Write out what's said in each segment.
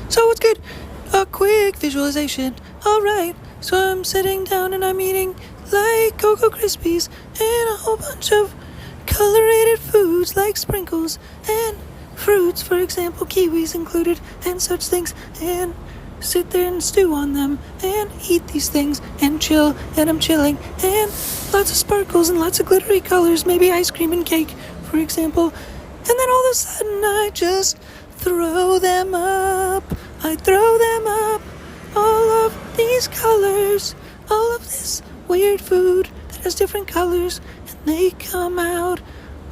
So what's good? A quick visualization. Alright, so I'm sitting down and I'm eating like Cocoa Krispies and a whole bunch of colorated foods like sprinkles and fruits, for example, kiwis included and such things, and sit there and stew on them and eat these things and chill, and I'm chilling, and lots of sparkles and lots of glittery colors, maybe ice cream and cake, for example, and then all of a sudden I just throw them up. I throw them up, all of these colors, all of this weird food that has different colors, and they come out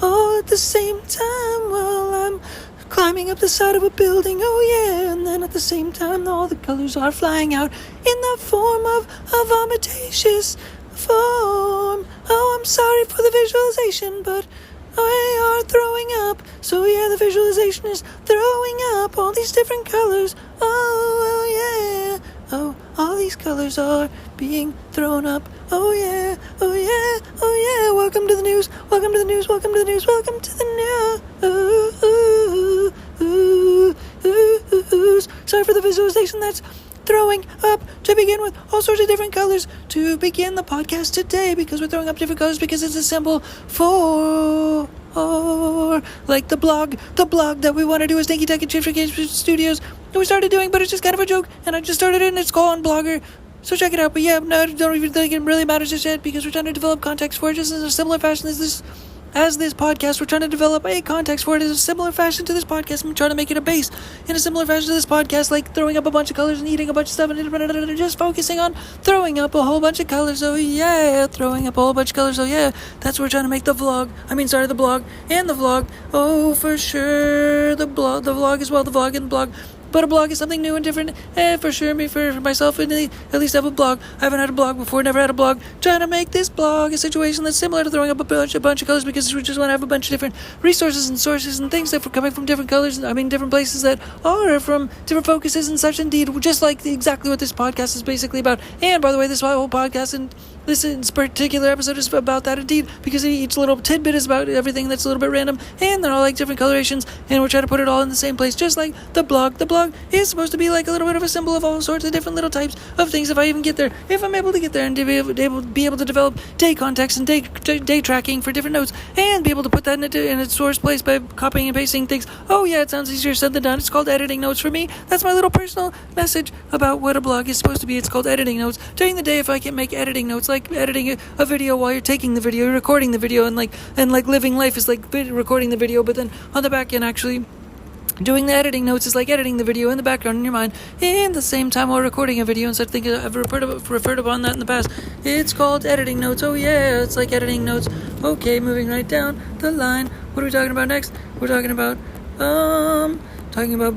all at the same time while I'm climbing up the side of a building, oh yeah, and then at the same time all the colors are flying out in the form of a vomitaceous form. Oh, I'm sorry for the visualization, but we are throwing up. So yeah, the visualization is throwing up all these different colors. Oh yeah. Oh, all these colors are being thrown up. Oh yeah, oh yeah, oh yeah. Welcome to the news. Welcome to the news. Welcome to the news. Welcome to the news. Sorry for the visualization. That's throwing up to begin with, all sorts of different colors to begin the podcast today, because we're throwing up different colors because it's a symbol for like the blog that we want to do is Dinky Tehc C4G Studios that we started doing, but it's just kind of a joke, and I just started it and it's called on Blogger, so check it out. But yeah, no, don't even think it really matters just yet, because we're trying to develop context for it just in a similar fashion as this podcast. We're trying to develop a context for it in a similar fashion to this podcast. I'm trying to make it a base in a similar fashion to this podcast, like throwing up a bunch of colors and eating a bunch of stuff and just focusing on throwing up a whole bunch of colors. Oh yeah, throwing up a whole bunch of colors. Oh yeah, that's what we're trying to make the blog and the vlog. Oh, for sure, the vlog as well, the vlog and the blog. But a blog is something new and different, for sure. Me, for myself, at least have a blog. I haven't had a blog before, never had a blog. Trying to make this blog a situation that's similar to throwing up a bunch of colors, because we just want to have a bunch of different resources and sources and things that are coming from different colors. Different places that are from different focuses and such. Indeed, just like exactly what this podcast is basically about. And by the way, this whole podcast and this particular episode is about that indeed, because each little tidbit is about everything that's a little bit random, and they're all like different colorations, and we're trying to put it all in the same place, just like the blog. The blog is supposed to be like a little bit of a symbol of all sorts of different little types of things. If I even get there, if I'm able to get there and to be able to develop day context and day tracking for different notes, and be able to put that in its source place by copying and pasting things. Oh yeah, it sounds easier said than done. It's called editing notes for me. That's my little personal message about what a blog is supposed to be. It's called editing notes. During the day, if I can make editing notes, like editing a video while you're taking the video, you're recording the video, and like living life is like recording the video, but then on the back end actually doing the editing notes is like editing the video in the background in your mind in the same time while recording a video and such things. I've referred upon that in the past. It's called editing notes. Oh yeah, it's like editing notes. Okay, moving right down the line. What are we talking about next? We're talking about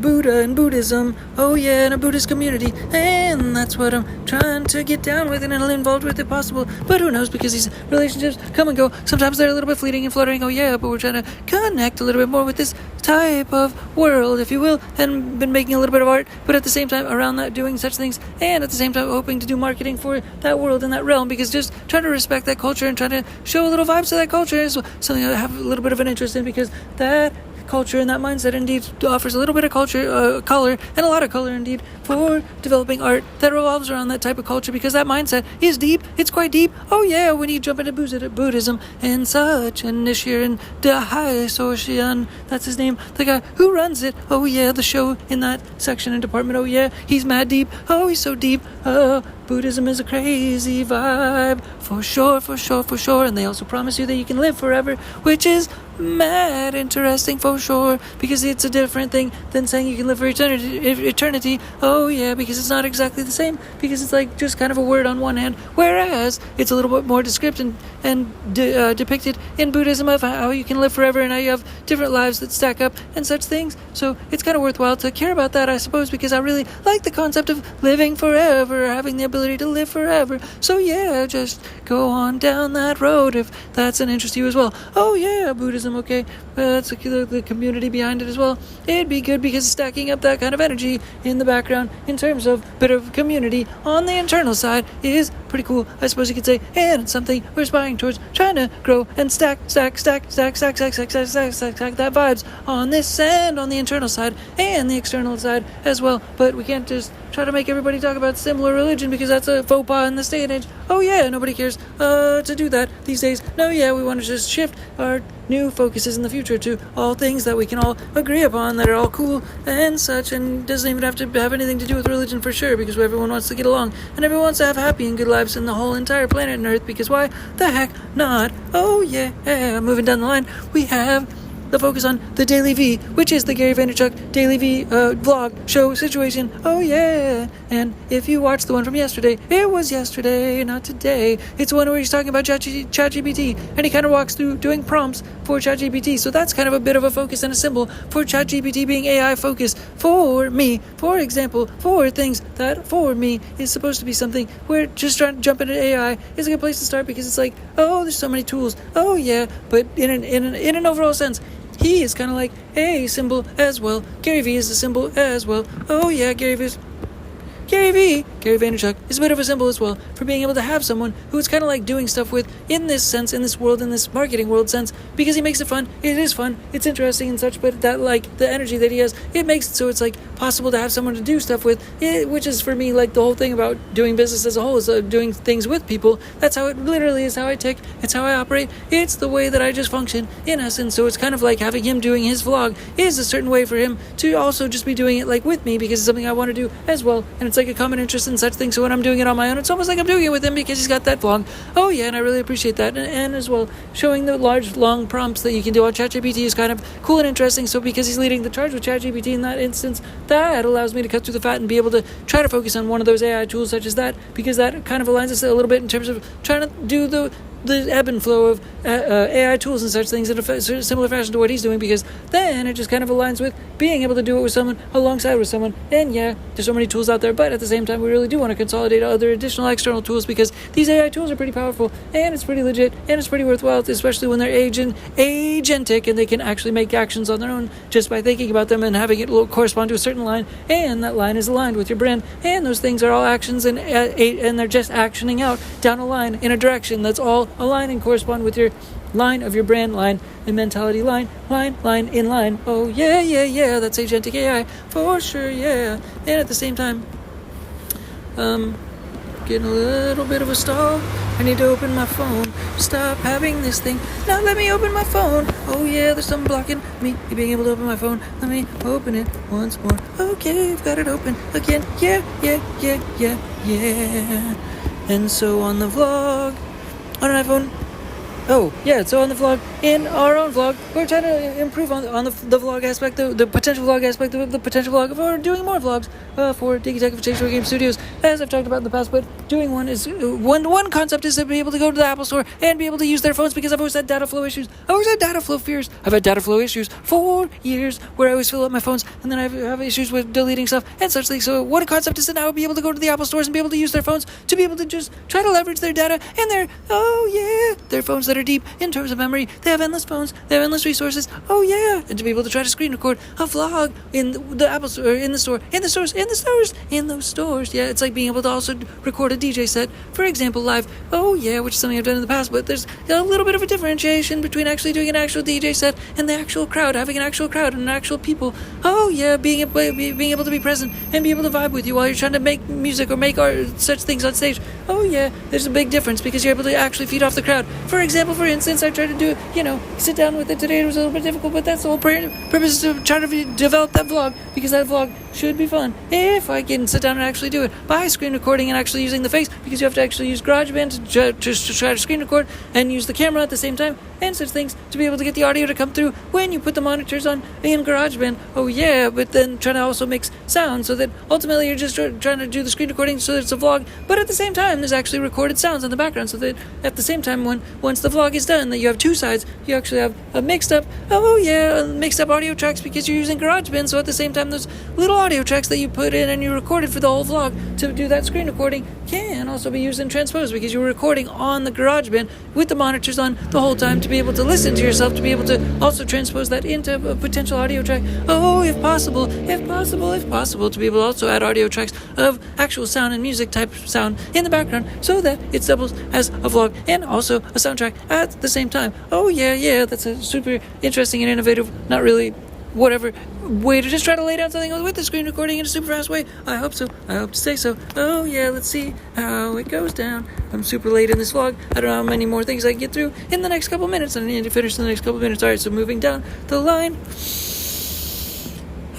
Buddha and Buddhism. Oh yeah, in a Buddhist community, and that's what I'm trying to get down with and involved with if possible. But who knows, because these relationships come and go. Sometimes they're a little bit fleeting and fluttering. Oh yeah, but we're trying to connect a little bit more with this type of world, if you will, and been making a little bit of art, but at the same time around that doing such things, and at the same time hoping to do marketing for that world and that realm, because just trying to respect that culture and trying to show a little vibes to that culture is something I have a little bit of an interest in, because that culture and that mindset indeed offers a little bit of color and a lot of color indeed for developing art that revolves around that type of culture, because that mindset is deep. It's quite deep. Oh yeah, when you jump into Buddhism and such, and Nichiren Daishonin, that's his name, the guy who runs it. Oh yeah, the show in that section and department. Oh yeah, he's mad deep. Oh, he's so deep. Buddhism is a crazy vibe, for sure, and they also promise you that you can live forever, which is mad interesting for sure, because it's a different thing than saying you can live for eternity. Oh yeah, because it's not exactly the same, because it's like just kind of a word on one hand, whereas it's a little bit more descriptive and depicted in Buddhism of how you can live forever and how you have different lives that stack up and such things. So it's kind of worthwhile to care about that, I suppose, because I really like the concept of living forever, having the ability to live forever. So yeah, just go on down that road if that's an interest to you as well. Oh yeah, Buddhism Buddhism, okay? That's the community behind it as well. It'd be good because it's stacking up that kind of energy in the background in terms of bit of community on the internal side is pretty cool, I suppose you could say, and it's something we're aspiring towards, trying to grow and stack that vibes on this end, on the internal side and the external side as well. But we can't just try to make everybody talk about similar religion because that's a faux pas in this day and age. Oh yeah, nobody cares to do that these days. No, yeah, we want to just shift our new focuses in the future to all things that we can all agree upon that are all cool and such, and doesn't even have to have anything to do with religion for sure, because everyone wants to get along and everyone wants to have happy and good lives in the whole entire planet and Earth, because why the heck not? Oh yeah, moving down the line, we have the focus on the Daily V, which is the Gary Vaynerchuk Daily V vlog show situation. Oh yeah, and if you watched the one from yesterday, it was yesterday, not today. It's the one where he's talking about ChatGPT, and he kind of walks through doing prompts for ChatGPT. So that's kind of a bit of a focus and a symbol for ChatGPT being AI focused for me. For example, for things that for me is supposed to be something where just trying to jump into AI is a good place to start, because it's like, oh, there's so many tools. Oh yeah, but in an overall sense, he is kind of like a symbol as well. Gary V is a symbol as well. Oh yeah, Gary Vaynerchuk is a bit of a symbol as well for being able to have someone who it's kind of like doing stuff with in this sense, in this world, in this marketing world sense, because he makes it fun. It is fun. It's interesting and such, but that, like, the energy that he has, it makes it so it's like possible to have someone to do stuff with, which is for me like the whole thing about doing business as a whole is doing things with people. That's how it literally is, how I tick. It's how I operate. It's the way that I just function in essence. So it's kind of like having him doing his vlog is a certain way for him to also just be doing it like with me, because it's something I want to do as well, and it's like a common interest in such things. So when I'm doing it on my own, it's almost like I'm doing it with him because he's got that vlog. Oh yeah, and I really appreciate that. And as well, showing the large, long prompts that you can do on ChatGPT is kind of cool and interesting. So because he's leading the charge with ChatGPT in that instance, that allows me to cut through the fat and be able to try to focus on one of those AI tools such as that, because that kind of aligns us a little bit in terms of trying to do the ebb and flow of AI tools and such things in a similar fashion to what he's doing, because then it just kind of aligns with being able to do it with someone alongside with someone. And yeah, there's so many tools out there, but at the same time, we really do want to consolidate other additional external tools, because these AI tools are pretty powerful and it's pretty legit and it's pretty worthwhile, especially when they're agentic and they can actually make actions on their own just by thinking about them and having it correspond to a certain line, and that line is aligned with your brand, and those things are all actions, and they're just actioning out down a line in a direction that's all align and correspond with your line of your brand, line and mentality, line in line. Oh yeah, that's agentic AI for sure, yeah. And at the same time, getting a little bit of a stall. I need to open my phone. Stop having this thing. Now let me open my phone. Oh yeah, there's something blocking me being able to open my phone. Let me open it once more. Okay, I've got it open again. Yeah. And so on the vlog, on an iPhone. Oh, yeah, so on the vlog, in our own vlog, we're trying to improve on the vlog aspect, the potential vlog aspect of the potential vlog for doing more vlogs for Dinky Tehc C4G Change4Game Studios, as I've talked about in the past. But doing one is, one concept is to be able to go to the Apple Store and be able to use their phones, because I've always had data flow issues. I've always had data flow fears. I've had data flow issues for years where I always fill up my phones and then I have issues with deleting stuff and such things. So one concept is to now be able to go to the Apple Stores and be able to use their phones to be able to just try to leverage their data and their phones that are deep in terms of memory. They have endless phones, they have endless resources. Oh yeah, and to be able to try to screen record a vlog in the Apple Store, in those stores. Yeah, it's like being able to also record a DJ set, for example, live. Oh yeah, which is something I've done in the past, but there's a little bit of a differentiation between actually doing an actual DJ set and the actual crowd, having an actual crowd and actual people. Oh yeah, being able to be present and be able to vibe with you while you're trying to make music or make art, such things on stage. Oh yeah, there's a big difference because you're able to actually feed off the crowd. For instance, I tried to do, sit down with it today. It was a little bit difficult, but that's the whole purpose, to try to develop that vlog, because that vlog should be fun if I can sit down and actually do it by screen recording and actually using the face, because you have to actually use GarageBand to try to screen record and use the camera at the same time and such things to be able to get the audio to come through when you put the monitors on in GarageBand. Oh yeah, but then trying to also mix sound so that ultimately you're just trying to do the screen recording so that it's a vlog, but at the same time there's actually recorded sounds in the background, so that at the same time once the vlog is done, that you have two sides, you actually have a mixed up audio tracks, because you're using GarageBand. So at the same time, those little audio tracks that you put in and you recorded for the whole vlog to do that screen recording can also be used in transpose, because you were recording on the GarageBand with the monitors on the whole time to be able to listen to yourself, to be able to also transpose that into a potential audio track. Oh, if possible, to be able to also add audio tracks of actual sound and music type sound in the background so that it doubles as a vlog and also a soundtrack at the same time. Oh, yeah, that's a super interesting and innovative, not really whatever way to just try to lay down something with the screen recording in a super fast way. I hope so. I hope to say so. Oh yeah, let's see how it goes down. I'm super late in this vlog. I don't know how many more things I can get through in the next couple minutes, and I need to finish in the next couple minutes. Alright, so moving down the line.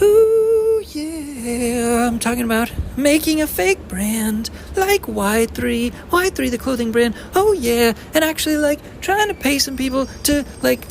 Ooh yeah, I'm talking about making a fake brand like Y3 the clothing brand. Oh yeah, and actually like trying to pay some people to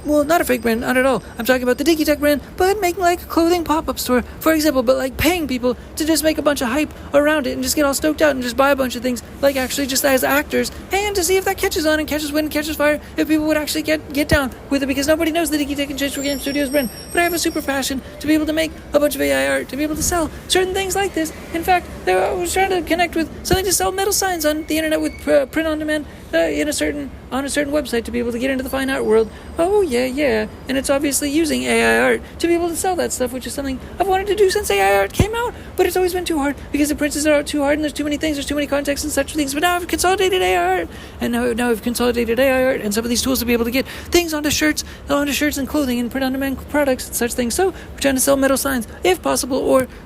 not a fake brand, not at all. I'm talking about the Dinky Tehc brand, but making like a clothing pop-up store, for example, but like paying people to just make a bunch of hype around it and just get all stoked out and just buy a bunch of things, like actually just as actors, and to see if that catches on and catches wind and catches fire, if people would actually get down with it, because nobody knows the Dinky Tehc and Change4Game Studios brand. But I have a super passion to be able to make a bunch of AI art, to be able to sell certain things like this. In fact, I was trying to connect with something to sell metal signs on the internet with print on demand on a certain website to be able to get into the fine art world. Oh yeah, and it's obviously using AI art to be able to sell that stuff, which is something I've wanted to do since AI art came out, but it's always been too hard because the prints are out too hard and there's too many things, there's too many contexts and such things. But now I've consolidated AI art, and now I've consolidated AI art and some of these tools to be able to get things onto shirts and clothing and print on demand products and such things. So we're trying to sell metal signs if possible,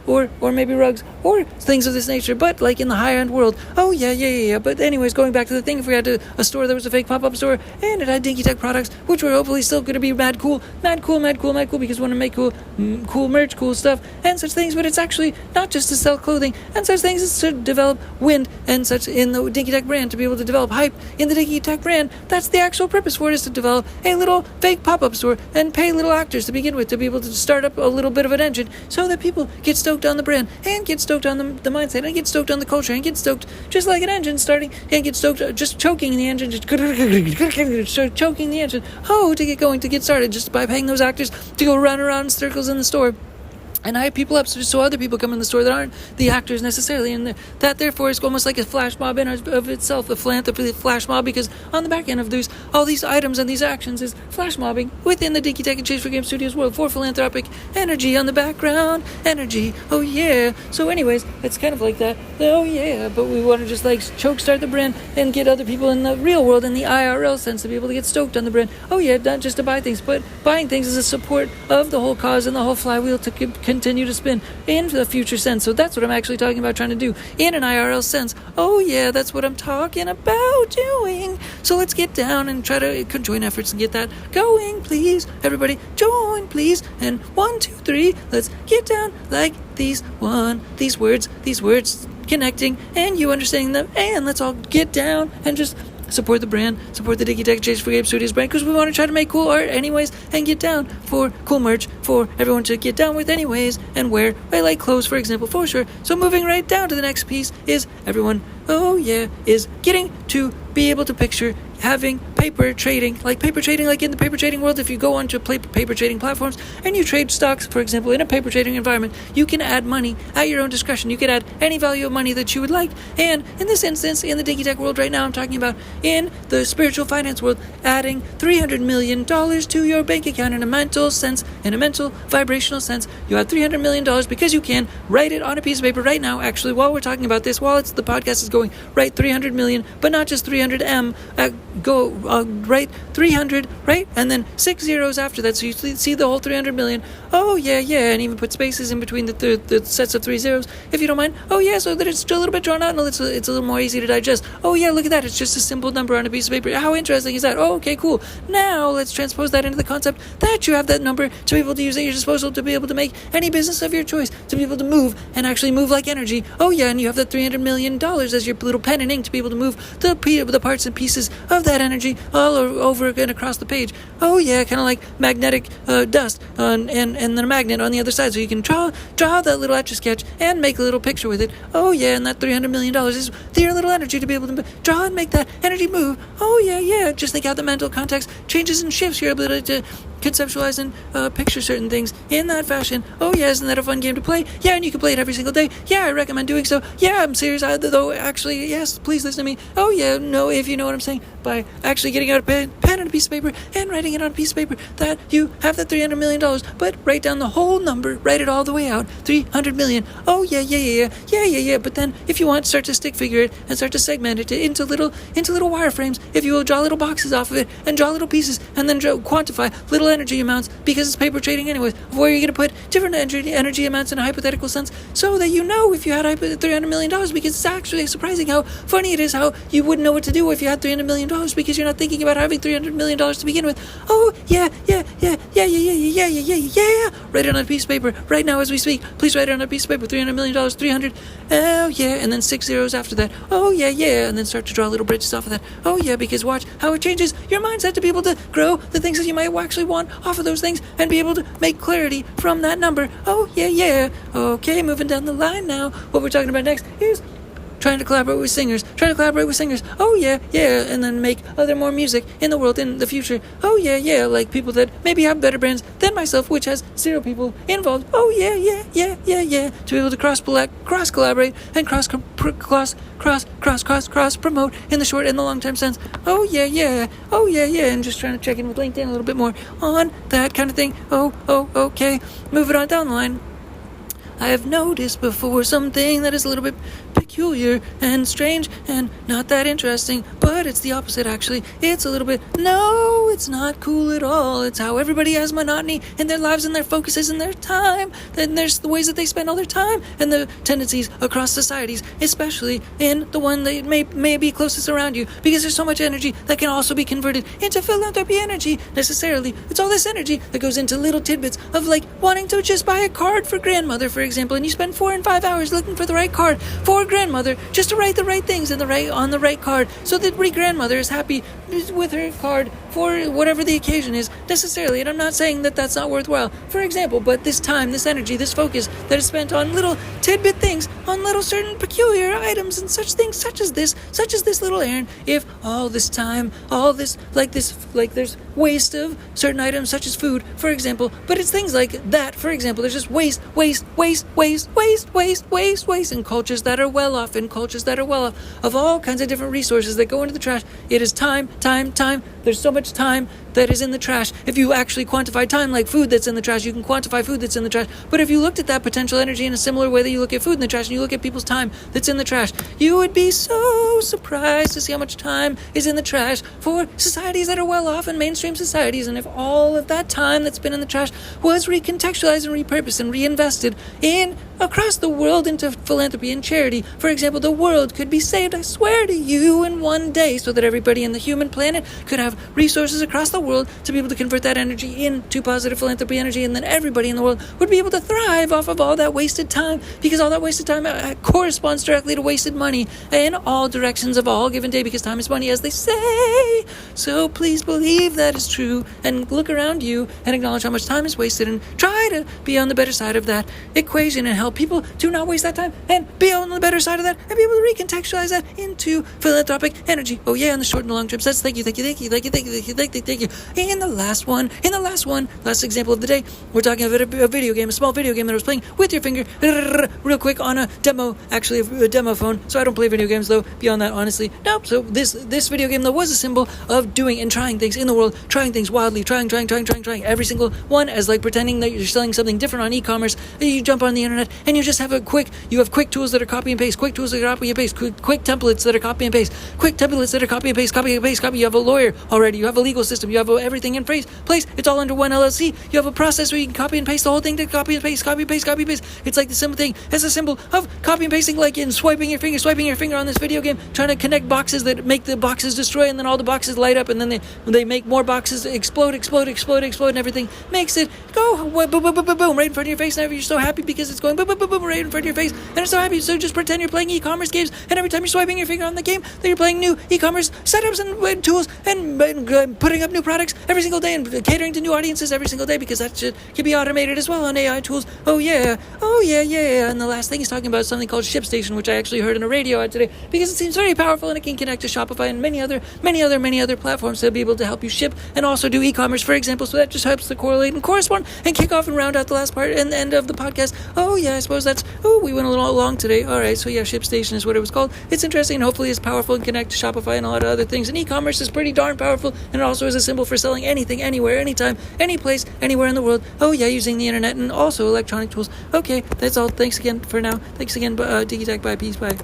or maybe rugs or things of this nature, but like in the higher end world. Oh yeah. But anyways, going back to the thing, if we had a store that was a fake pop-up store and it had Dinky Tehc products, which were hopefully still going to be mad cool, because we want to make cool merch, cool stuff and such things. But it's actually not just to sell clothing and such things, it's to develop wind and such in the Dinky Tehc brand, to be able to develop hype in the Dinky Tehc brand. That's the actual purpose for it, is to develop a little fake pop-up store and pay little actors to begin with, to be able to start up a little bit of an engine so that people get stoked on the brand and get stoked on the mindset and get stoked on the culture and get stoked just like an engine starting, and get stoked just choking the engine, just choking the engine, to get going, to get started, just by paying those actors to go run around in circles in the store and hype people up so other people come in the store that aren't the actors necessarily, and that therefore is almost like a flash mob in of itself, a philanthropic flash mob, because on the back end of all these items and these actions is flash mobbing within the Dinky Tehc and Change4Game Studios world for philanthropic energy on the background energy. Oh yeah. So anyways, it's kind of like that. Oh yeah, but we want to just like choke start the brand and get other people in the real world, in the IRL sense, to be able to get stoked on the brand. Oh yeah, not just to buy things, but buying things is a support of the whole cause and the whole flywheel to continue to spin in the future sense. So that's what I'm actually talking about trying to do in an IRL sense. Oh yeah, that's what I'm talking about doing. So let's get down and try to join efforts and get that going, please. Everybody join, please. And 1, 2, 3, let's get down like these words connecting and you understanding them, and let's all get down and just support the brand, support the Dinky Tehc Change4Game Studios brand, because we want to try to make cool art anyways and get down for cool merch for everyone to get down with anyways and wear. I like clothes, for example, for sure. So moving right down to the next piece is everyone, is getting to be able to picture having paper trading like in the paper trading world. If you go onto paper trading platforms and you trade stocks, for example, in a paper trading environment, you can add money at your own discretion. You can add any value of money that you would like. And in this instance, in the Dinky Tehc world right now, I'm talking about in the spiritual finance world, adding $300 million to your bank account in a mental sense, in a mental vibrational sense. You have $300 million because you can write it on a piece of paper right now. Actually, while we're talking about this, while the podcast is going, write 300 million, but not just 300M. Write 300, right? And then 6 zeros after that, so you see the whole 300 million. Oh yeah, and even put spaces in between the sets of 3 zeros, if you don't mind. Oh yeah, so that it's a little bit drawn out and it's a little more easy to digest. Oh yeah, look at that, it's just a simple number on a piece of paper. How interesting is that? Oh, okay, cool. Now let's transpose that into the concept that you have that number to be able to use at your disposal, to be able to make any business of your choice, to be able to move and actually move like energy. Oh yeah, and you have that $300 million as your little pen and ink to be able to move the parts and pieces of that energy all over again across the page. Oh yeah, kind of like magnetic dust and then a magnet on the other side, so you can draw that little Etch-a-Sketch and make a little picture with it. Oh yeah, and that $300 million is your little energy to be able to draw and make that energy move. Oh yeah. Just think how the mental context changes and shifts your ability to conceptualize and picture certain things in that fashion. Oh yeah, isn't that a fun game to play? Yeah, and you can play it every single day. Yeah, I recommend doing so. Yeah, I'm serious, though, actually, yes, please listen to me. Oh yeah, no, if you know what I'm saying, by actually getting out a pen and a piece of paper and writing it on a piece of paper that you have that $300 million, but write down the whole number, write it all the way out, 300 million. Oh yeah, but then if you want, start to stick figure it and start to segment it into little wireframes. If you will, draw little boxes off of it and draw little pieces and then quantify little energy amounts, because it's paper trading anyways, of where you're going to put different energy amounts in a hypothetical sense, so that you know if you had $300 million, because it's actually surprising how funny it is how you wouldn't know what to do if you had $300 million, because you're not thinking about having $300 million to begin with. Oh yeah. Write it on a piece of paper right now as we speak. Please write it on a piece of paper. $300 million, 300. Oh yeah, and then 6 zeros after that. Oh yeah, and then start to draw little bridges off of that. Oh yeah, because watch how it changes your mindset to be able to grow the things that you might actually want off of those things and be able to make clarity from that number. Oh yeah. Okay, moving down the line now. What we're talking about next is trying to collaborate with singers. Oh yeah, and then make more music in the world in the future. Oh yeah, like people that maybe have better brands than myself, which has 0 people involved. Oh yeah, to be able to cross collaborate and cross promote in the short and the long term sense. Oh yeah, and just trying to check in with LinkedIn a little bit more on that kind of thing. Okay, moving on down the line. I have noticed before something that is a little bit peculiar and strange and not that interesting, but it's the opposite actually. It's a little bit, no, it's not cool at all. It's how everybody has monotony in their lives and their focuses and their time. Then there's the ways that they spend all their time and the tendencies across societies, especially in the one that may be closest around you, because there's so much energy that can also be converted into philanthropy energy necessarily. It's all this energy that goes into little tidbits of like wanting to just buy a card for grandmother, for example, and you spend 4 and 5 hours looking for the right card for grandmother just to write the right things on the right card, so that grandmother is happy with her card for whatever the occasion is necessarily. And I'm not saying that that's not worthwhile, for example, but this time, this energy, this focus that is spent on little tidbit things, on little certain peculiar items and such things, such as this little errand, if all this time, all this like there's waste of certain items such as food, for example, but it's things like that, for example, there's just waste, and cultures that are well off of all kinds of different resources that go into the trash. It is time. There's so much time that is in the trash. If you actually quantify time like food that's in the trash, you can quantify food that's in the trash. But if you looked at that potential energy in a similar way that you look at food in the trash and you look at people's time that's in the trash, you would be so surprised to see how much time is in the trash for societies that are well off and mainstream societies. And if all of that time that's been in the trash was recontextualized and repurposed and reinvested in across the world into philanthropy and charity, for example, the world could be saved, I swear to you, in one day, so that everybody in the human planet could have resources across the world to be able to convert that energy into positive philanthropy energy, and then everybody in the world would be able to thrive off of all that wasted time, because all that wasted time corresponds directly to wasted money in all directions of all given day, because time is money, as they say. So please believe that is true, and look around you and acknowledge how much time is wasted, and try to be on the better side of that equation and help people to not waste that time and be on the better side of that and be able to recontextualize that into philanthropic energy. Oh yeah, in the short and the long term sense. Thank you. And the last example of the day, we're talking about a video game, a small video game that I was playing with your finger real quick on a demo, actually a demo phone. So I don't play video games though, beyond that, honestly. Nope. So this video game though was a symbol of doing and trying things in the world, trying things wildly, trying every single one, as like pretending that you're selling something different on e-commerce. You jump on the internet and you just have quick tools that are copy and paste, quick templates that are copy and paste, copy. You have a lawyer already. You have a legal system. You have everything in place. It's all under one LLC. You have a process where you can copy and paste the whole thing to copy and paste. It's like the simple thing as a symbol of copy and pasting, like in swiping your finger on this video game, trying to connect boxes that make the boxes destroy, and then all the boxes light up, and then they make more boxes explode, and everything makes it go boom right in front of your face. And you're so happy because it's going boom right in front of your face, and it's so happy. So just pretend you're playing e-commerce games, and every time you're swiping your finger on the game, that you're playing new e-commerce setups and tools and putting up new products every single day and catering to new audiences every single day, because that shit can be automated as well on AI tools. Oh yeah. And the last thing he's talking about is something called ShipStation, which I actually heard in a radio ad today, because it seems very powerful and it can connect to Shopify and many other platforms to be able to help you ship and also do e-commerce, for example. So that just helps to correlate and correspond and kick off and round out the last part and end of the podcast. Oh yeah, I suppose we went a little long today. All right, so yeah, ShipStation is what it was called. It's interesting and hopefully it's powerful and connect to Shopify and a lot of other things. And e-commerce is pretty darn powerful, and it also is a symbol for selling anything, anywhere, anytime, any place, anywhere in the world. Oh yeah, using the internet and also electronic tools. Okay, that's all. Thanks again for now. Thanks again, Dinky Tehc. Bye. Peace. Bye.